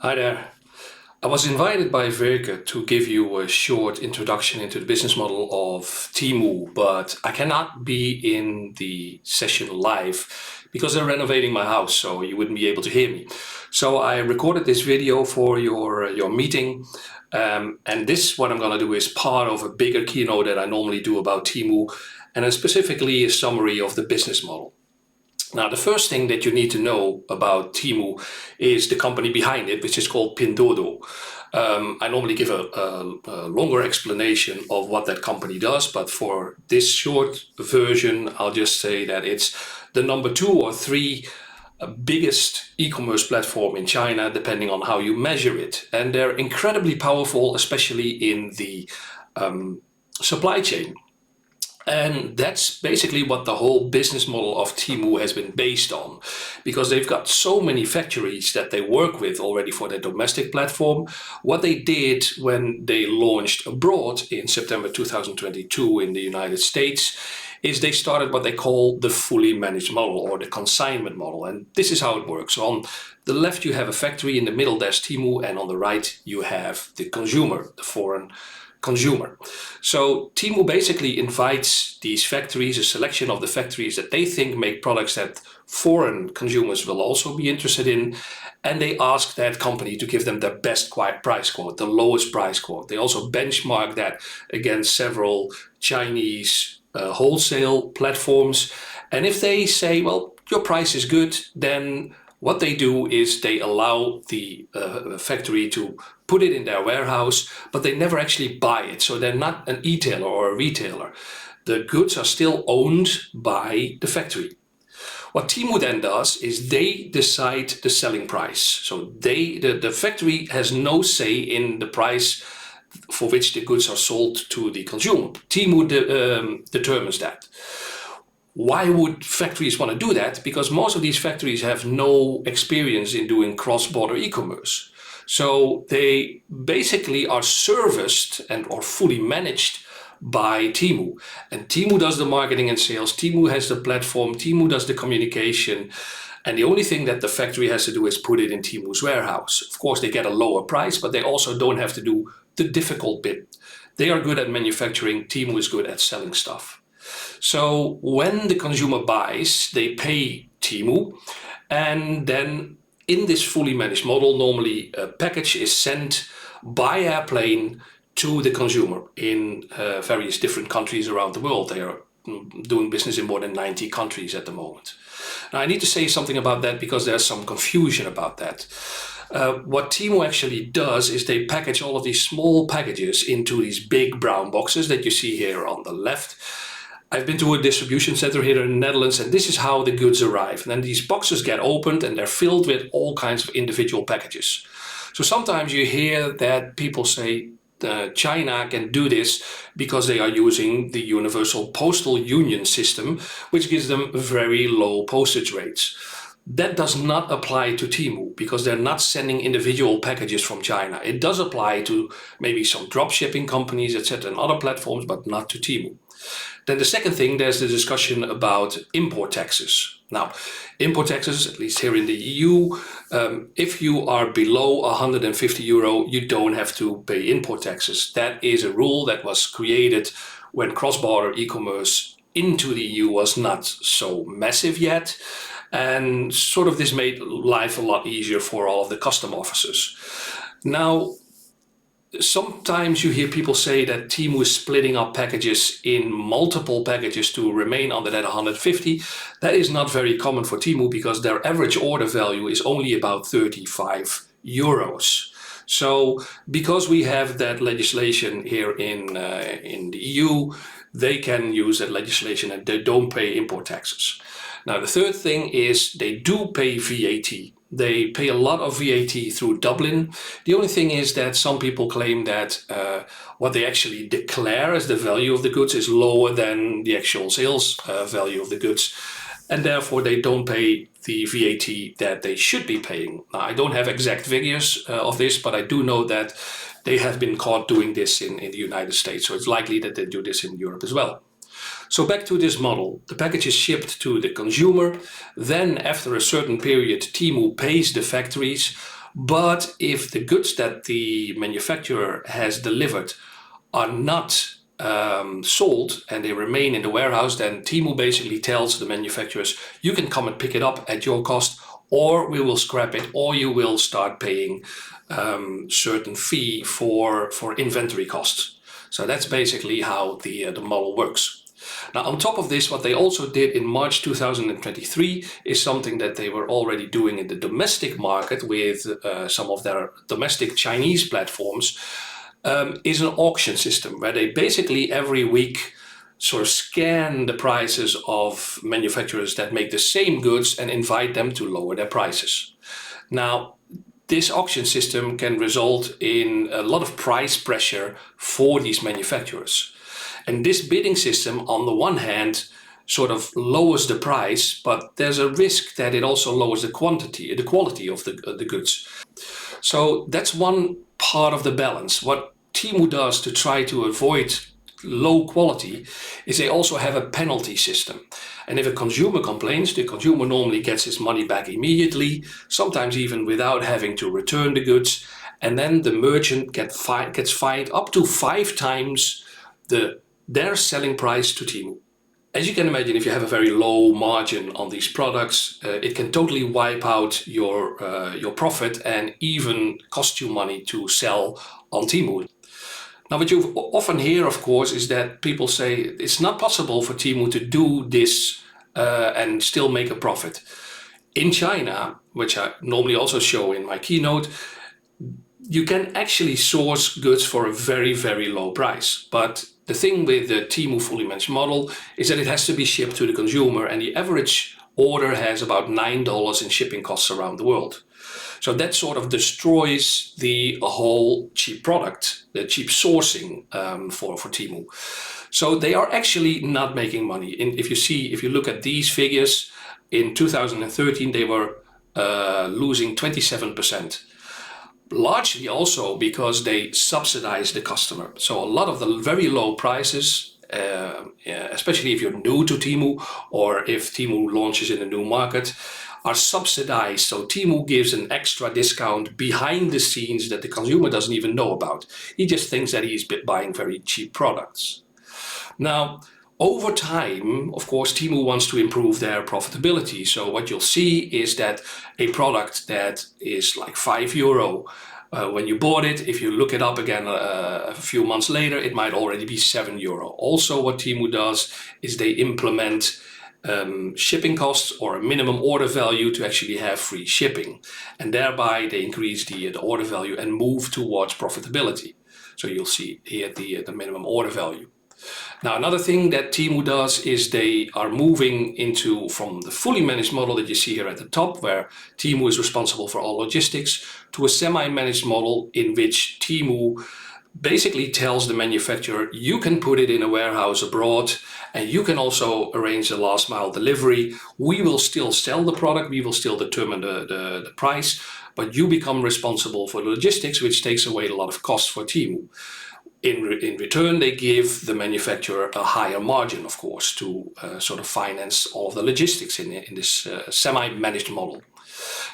Hi there. I was invited by Verke to give you a short introduction into the business model of Temu, but I cannot be in the session live because they're renovating my house, so you wouldn't be able to hear me. So I recorded this video for your meeting, and this what I'm going to do is part of a bigger keynote that I normally do about Temu, and then specifically a summary of the business model. Now, the first thing that you need to know about Temu is the company behind it, which is called Pinduoduo. I normally give a longer explanation of what that company does, but for this short version, I'll just say that it's the number 2 or 3 biggest e-commerce platform in China, depending on how you measure it. And they're incredibly powerful, especially in the supply chain. And that's basically what the whole business model of Temu has been based on, because they've got so many factories that they work with already for their domestic platform. What they did when they launched abroad in September 2022 in the United States is they started what they call the fully managed model or the consignment model. And this is how it works. On the left, you have a factory, in the middle, there's Temu, and on the right, you have the consumer, the foreign consumer. So Temu basically invites these factories, a selection of the factories that they think make products that foreign consumers will also be interested in, and they ask that company to give them their best price quote, the lowest price quote. They also benchmark that against several Chinese wholesale platforms. And if they say, well, your price is good, then what they do is they allow the factory to put it in their warehouse, but they never actually buy it. So they're not an e-tailer or a retailer. The goods are still owned by the factory. What Temu then does is they decide the selling price. So the factory has no say in the price for which the goods are sold to the consumer. Temu determines that. Why would factories want to do that? Because most of these factories have no experience in doing cross-border e-commerce. So they basically are serviced and or fully managed by Temu. And Temu does the marketing and sales, Temu has the platform, Temu does the communication. And the only thing that the factory has to do is put it in Temu's warehouse. Of course, they get a lower price, but they also don't have to do the difficult bit. They are good at manufacturing, Temu is good at selling stuff. So when the consumer buys, they pay Temu, and then in this fully managed model, normally a package is sent by airplane to the consumer in various different countries around the world. They are doing business in more than 90 countries at the moment. Now, I need to say something about that because there's some confusion about that. What Temu actually does is they package all of these small packages into these big brown boxes that you see here on the left. I've been to a distribution center here in the Netherlands, and this is how the goods arrive. And then these boxes get opened and they're filled with all kinds of individual packages. So sometimes you hear that people say China can do this because they are using the Universal Postal Union system, which gives them very low postage rates. That does not apply to Temu because they're not sending individual packages from China. It does apply to maybe some drop shipping companies, etc., and other platforms, but not to Temu. Then the second thing, there's the discussion about import taxes. Now, import taxes, at least here in the EU, if you are below €150, you don't have to pay import taxes. That is a rule that was created when cross-border e-commerce into the EU was not so massive yet. And sort of this made life a lot easier for all of the custom officers. Now, sometimes you hear people say that Temu is splitting up packages in multiple packages to remain under that 150. That is not very common for Temu because their average order value is only about €35. So because we have that legislation here in the EU, they can use that legislation and they don't pay import taxes. Now, the third thing is they do pay VAT. They pay a lot of VAT through Dublin. The only thing is that some people claim that what they actually declare as the value of the goods is lower than the actual sales value of the goods. And therefore they don't pay the VAT that they should be paying. Now, I don't have exact figures of this, but I do know that they have been caught doing this in the United States. So it's likely that they do this in Europe as well. So back to this model, the package is shipped to the consumer. Then after a certain period, Temu pays the factories But if the goods that the manufacturer has delivered are not sold and they remain in the warehouse, then Temu basically tells the manufacturers, you can come and pick it up at your cost, or we will scrap it, or you will start paying certain fee for inventory costs. So that's basically how the model works. Now, on top of this, what they also did in March 2023 is something that they were already doing in the domestic market with some of their domestic Chinese platforms, is an auction system where they basically every week sort of scan the prices of manufacturers that make the same goods and invite them to lower their prices. Now, this auction system can result in a lot of price pressure for these manufacturers. And this bidding system, on the one hand, sort of lowers the price, but there's a risk that it also lowers the quality of the goods. So that's one part of the balance. What Temu does to try to avoid low quality is they also have a penalty system. And if a consumer complains, the consumer normally gets his money back immediately, sometimes even without having to return the goods. And then the merchant gets fined up to 5 times their selling price to Temu. As you can imagine, if you have a very low margin on these products, it can totally wipe out your profit and even cost you money to sell on Temu. Now, what you often hear, of course, is that people say it's not possible for Temu to do this and still make a profit. In China, which I normally also show in my keynote, you can actually source goods for a very, very low price. But the thing with the Temu fully managed model is that it has to be shipped to the consumer, and the average order has about $9 in shipping costs around the world. So that sort of destroys the whole cheap product, the cheap sourcing for Temu. So they are actually not making money. And if you look at these figures, in 2013 they were losing 27%. Largely also because they subsidize the customer. So a lot of the very low prices, especially if you're new to Temu or if Temu launches in a new market, are subsidized. So Temu gives an extra discount behind the scenes that the consumer doesn't even know about. He just thinks that he's buying very cheap products. Now, over time, of course, Temu wants to improve their profitability. So what you'll see is that a product that is like €5, when you bought it, if you look it up again a few months later, it might already be €7. Also, what Temu does is they implement shipping costs or a minimum order value to actually have free shipping. And thereby they increase the order value and move towards profitability. So you'll see here the minimum order value. Now, another thing that Temu does is they are moving from the fully managed model that you see here at the top, where Temu is responsible for all logistics, to a semi-managed model in which Temu basically tells the manufacturer, you can put it in a warehouse abroad and you can also arrange a last mile delivery. We will still sell the product, we will still determine the price, but you become responsible for the logistics, which takes away a lot of costs for Temu. In return, they give the manufacturer a higher margin, of course, to sort of finance all of the logistics in this semi-managed model.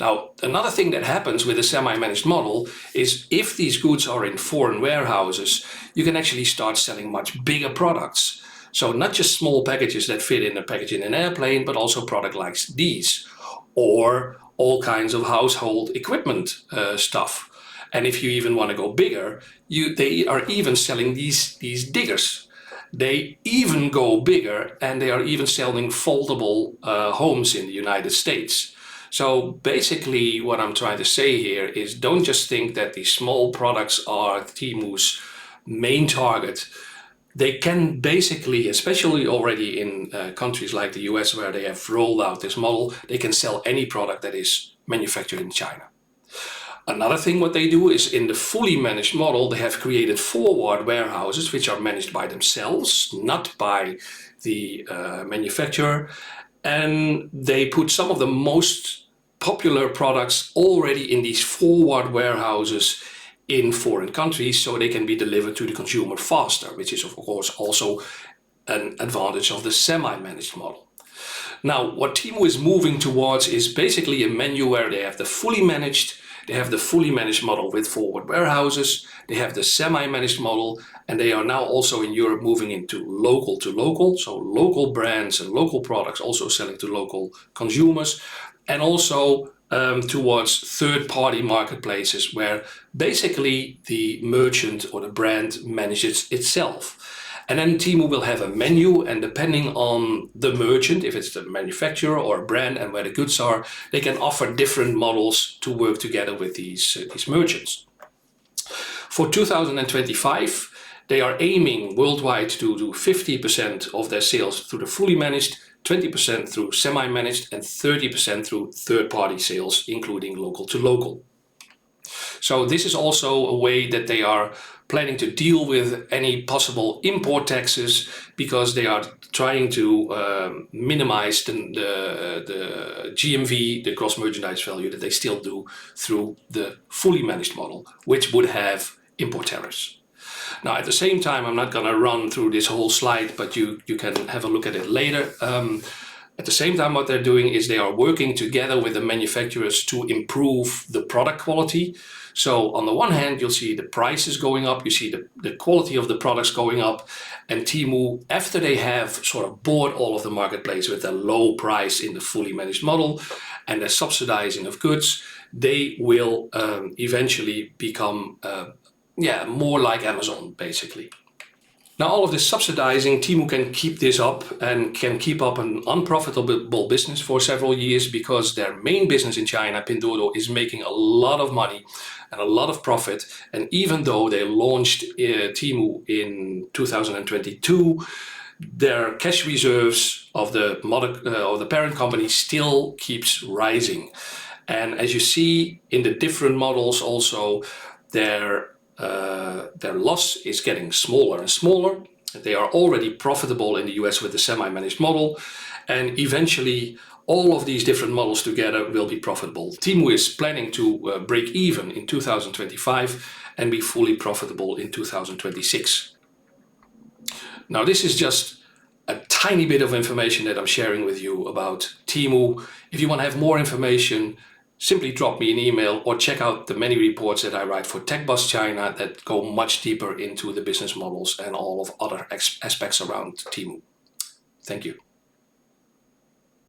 Now, another thing that happens with a semi-managed model is if these goods are in foreign warehouses, you can actually start selling much bigger products. So not just small packages that fit in a package in an airplane, but also product like these, or all kinds of household equipment stuff. And if you even want to go bigger, they are even selling these diggers. They even go bigger, and they are even selling foldable homes in the United States. So basically what I'm trying to say here is don't just think that these small products are Temu's main target. They can basically, especially already in countries like the US where they have rolled out this model, they can sell any product that is manufactured in China. Another thing what they do is in the fully managed model, they have created forward warehouses which are managed by themselves, not by the manufacturer. And they put some of the most popular products already in these forward warehouses in foreign countries so they can be delivered to the consumer faster, which is of course also an advantage of the semi-managed model. Now, what Temu is moving towards is basically a menu where they have the fully managed, They have the fully managed model with forward warehouses. They have the semi-managed model, and they are now also in Europe moving into local to local. So local brands and local products also selling to local consumers, and also towards third-party marketplaces where basically the merchant or the brand manages itself. And then Temu will have a menu, and depending on the merchant, if it's the manufacturer or a brand and where the goods are, they can offer different models to work together with these merchants. For 2025, they are aiming worldwide to do 50% of their sales through the fully managed, 20% through semi-managed, and 30% through third-party sales, including local to local. So this is also a way that they are planning to deal with any possible import taxes, because they are trying to minimize the GMV, the gross merchandise value, that they still do through the fully managed model, which would have import tariffs. Now, at the same time, I'm not going to run through this whole slide, but you can have a look at it later. At the same time, what they're doing is they are working together with the manufacturers to improve the product quality. So on the one hand, you'll see the prices going up, you see the quality of the products going up, and Temu, after they have sort of bought all of the marketplace with a low price in the fully managed model and the subsidizing of goods, they will eventually become more like Amazon, basically. Now, all of this subsidizing, Temu can keep this up and can keep up an unprofitable business for several years, because their main business in China, Pinduoduo, is making a lot of money and a lot of profit. And even though they launched Temu in 2022, their cash reserves of the parent company still keeps rising. And as you see in the different models also, their loss is getting smaller and smaller. They are already profitable in the US with the semi-managed model, and eventually all of these different models together will be profitable. Temu is planning to break even in 2025 and be fully profitable in 2026. Now, this is just a tiny bit of information that I'm sharing with you about Temu. If you want to have more information, simply drop me an email or check out the many reports that I write for TechBus China that go much deeper into the business models and all of other aspects around Temu. Thank you.